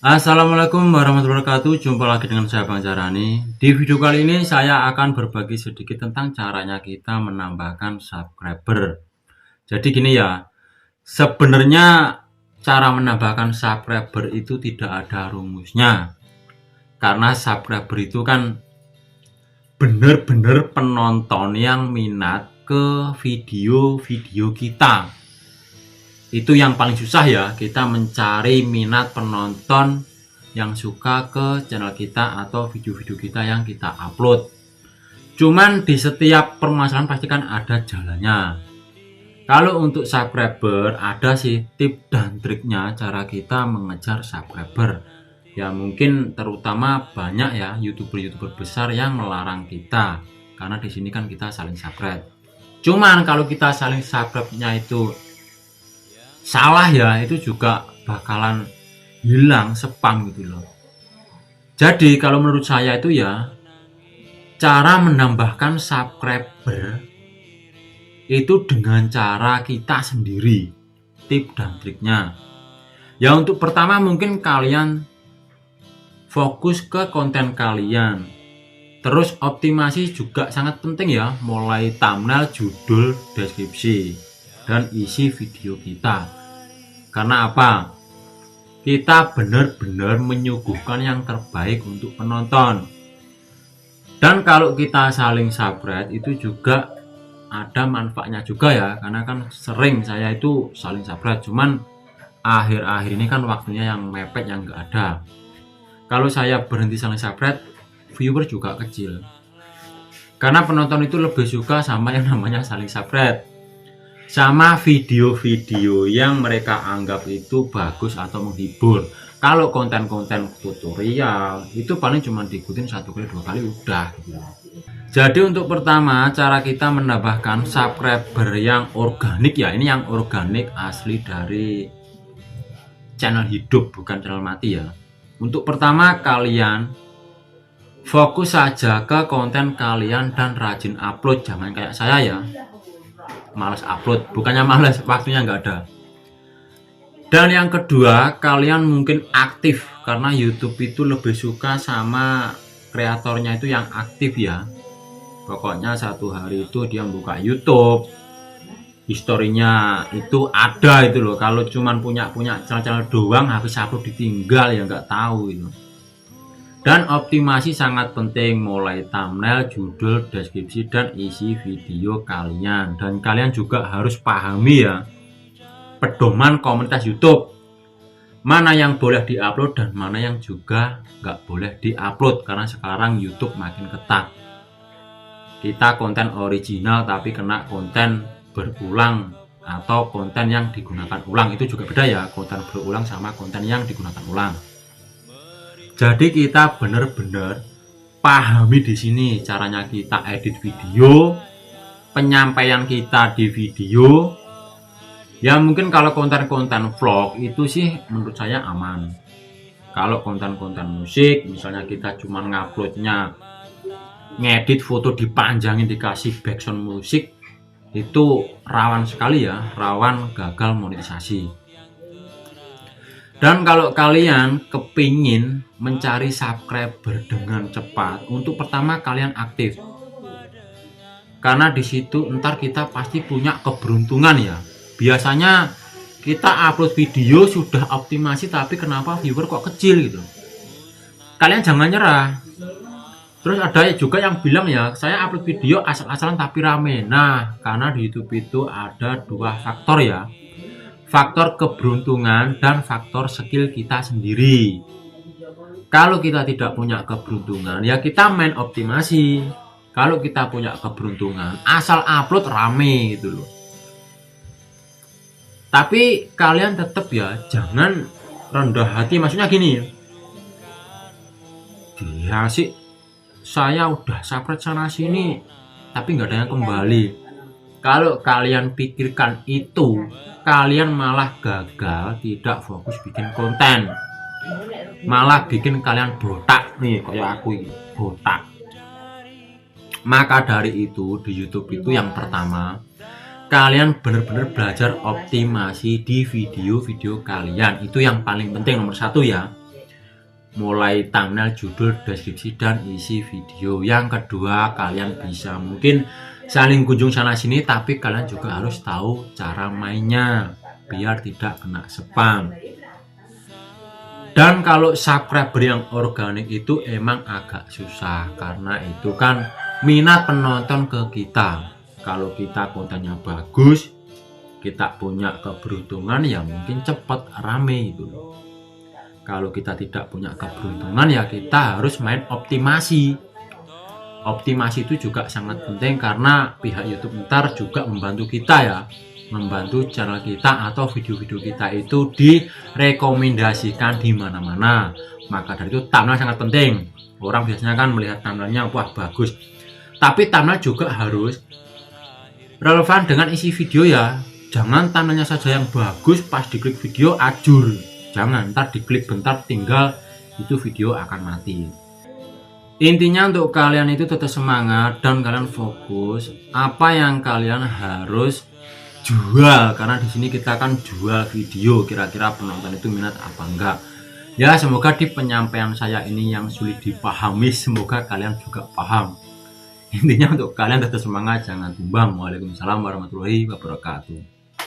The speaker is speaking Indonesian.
Assalamualaikum warahmatullahi wabarakatuh. Jumpa lagi dengan saya Bang Jarani. Di video kali ini saya akan berbagi sedikit tentang caranya kita menambahkan subscriber. Jadi gini ya, sebenarnya cara menambahkan subscriber itu tidak ada rumusnya. Karena subscriber itu kan benar-benar penonton yang minat ke video-video kita. Itu yang paling susah ya, kita mencari minat penonton yang suka ke channel kita atau video-video kita yang kita upload. Cuman di setiap permasalahan pasti kan ada jalannya. Kalau untuk subscriber ada sih tip dan triknya cara kita mengejar subscriber. Ya mungkin terutama banyak ya youtuber-youtuber besar yang melarang kita karena di sini kan kita saling subscribe. Cuman kalau kita saling subscribe-nya itu salah ya, itu juga bakalan hilang spam gitu loh. Jadi kalau menurut saya itu ya, cara menambahkan subscriber itu dengan cara kita sendiri. Tip dan triknya ya, untuk pertama mungkin kalian fokus ke konten kalian, terus optimasi juga sangat penting ya, mulai thumbnail, judul, deskripsi, dan isi video kita. Karena apa? Kita benar-benar menyuguhkan yang terbaik untuk penonton. Dan kalau kita saling subscribe itu juga ada manfaatnya juga ya, karena kan sering saya itu saling subscribe, cuman akhir-akhir ini kan waktunya yang mepet, yang nggak ada. Kalau saya berhenti saling subscribe, viewer juga kecil. Karena penonton itu lebih suka sama yang namanya saling subscribe, sama video-video yang mereka anggap itu bagus atau menghibur. Kalau konten-konten tutorial itu paling cuma diikutin 1 kali 2 kali udah gitu. Jadi untuk pertama cara kita menambahkan subscriber yang organik ya, ini yang organik asli dari channel hidup bukan channel mati ya. Untuk pertama kalian fokus saja ke konten kalian dan rajin upload, jangan kayak saya ya malas upload, bukannya malas, waktunya nggak ada. Dan yang kedua, kalian mungkin aktif karena YouTube itu lebih suka sama kreatornya itu yang aktif ya. Pokoknya satu hari itu dia buka YouTube, historinya itu ada itu loh. Kalau cuman punya channel doang, habis upload ditinggal ya nggak tahu itu. Dan optimasi sangat penting, mulai thumbnail, judul, deskripsi, dan isi video kalian. Dan kalian juga harus pahami ya, pedoman komunitas YouTube. Mana yang boleh diupload dan mana yang juga nggak boleh diupload. Karena sekarang YouTube makin ketat. Kita konten original tapi kena konten berulang atau konten yang digunakan ulang. Itu juga beda ya, konten berulang sama konten yang digunakan ulang. Jadi kita benar-benar pahami di sini caranya kita edit video, penyampaian kita di video. Ya mungkin kalau konten-konten vlog itu sih menurut saya aman. Kalau konten-konten musik, misalnya kita cuma nguploadnya ngedit foto dipanjangin dikasih background musik, itu rawan sekali ya, rawan gagal monetisasi. Dan kalau kalian kepingin mencari subscriber dengan cepat, untuk pertama kalian aktif. Karena di situ ntar kita pasti punya keberuntungan ya. Biasanya kita upload video sudah optimasi tapi kenapa viewer kok kecil gitu. Kalian jangan nyerah. Terus ada juga yang bilang ya, saya upload video asal-asalan tapi rame. Nah, karena di YouTube itu ada 2 faktor ya. Faktor keberuntungan dan faktor skill kita sendiri. Kalau kita tidak punya keberuntungan ya kita main optimasi. Kalau kita punya keberuntungan asal upload rame gitu loh. Tapi kalian tetap ya jangan rendah hati, maksudnya gini. Dia sih saya udah subscribe sana sini tapi nggak ada yang kembali. Kalau kalian pikirkan itu, kalian malah gagal, tidak fokus bikin konten, malah bikin kalian botak nih kayak aku ini, botak. Maka dari itu di YouTube itu yang pertama kalian benar-benar belajar optimasi di video-video kalian, itu yang paling penting nomor 1 ya. mulai thumbnail, judul, deskripsi, dan isi video. Yang kedua, kalian bisa mungkin saling kunjung sana sini, tapi kalian juga harus tahu cara mainnya biar tidak kena spam. Dan kalau subscriber yang organik itu emang agak susah, karena itu kan minat penonton ke kita. Kalau kita kontennya bagus, kita punya keberuntungan ya mungkin cepat rame gitu loh. Kalau kita tidak punya keberuntungan ya kita harus main optimasi. Optimasi itu juga sangat penting karena pihak YouTube ntar juga membantu kita ya, membantu channel kita atau video-video kita itu direkomendasikan di mana-mana. Maka dari itu thumbnail sangat penting. Orang biasanya kan melihat thumbnailnya wah bagus, tapi thumbnail juga harus relevan dengan isi video ya. Jangan thumbnailnya saja yang bagus, pas diklik video ajur. Jangan, ntar diklik bentar tinggal itu video akan mati. Intinya untuk kalian itu tetap semangat dan kalian fokus apa yang kalian harus jual, karena di sini kita akan jual video, kira-kira penonton itu minat apa enggak. Ya semoga di penyampaian saya ini yang sulit dipahami semoga kalian juga paham. Intinya untuk kalian tetap semangat, jangan tumbang. Waalaikumsalam warahmatullahi wabarakatuh.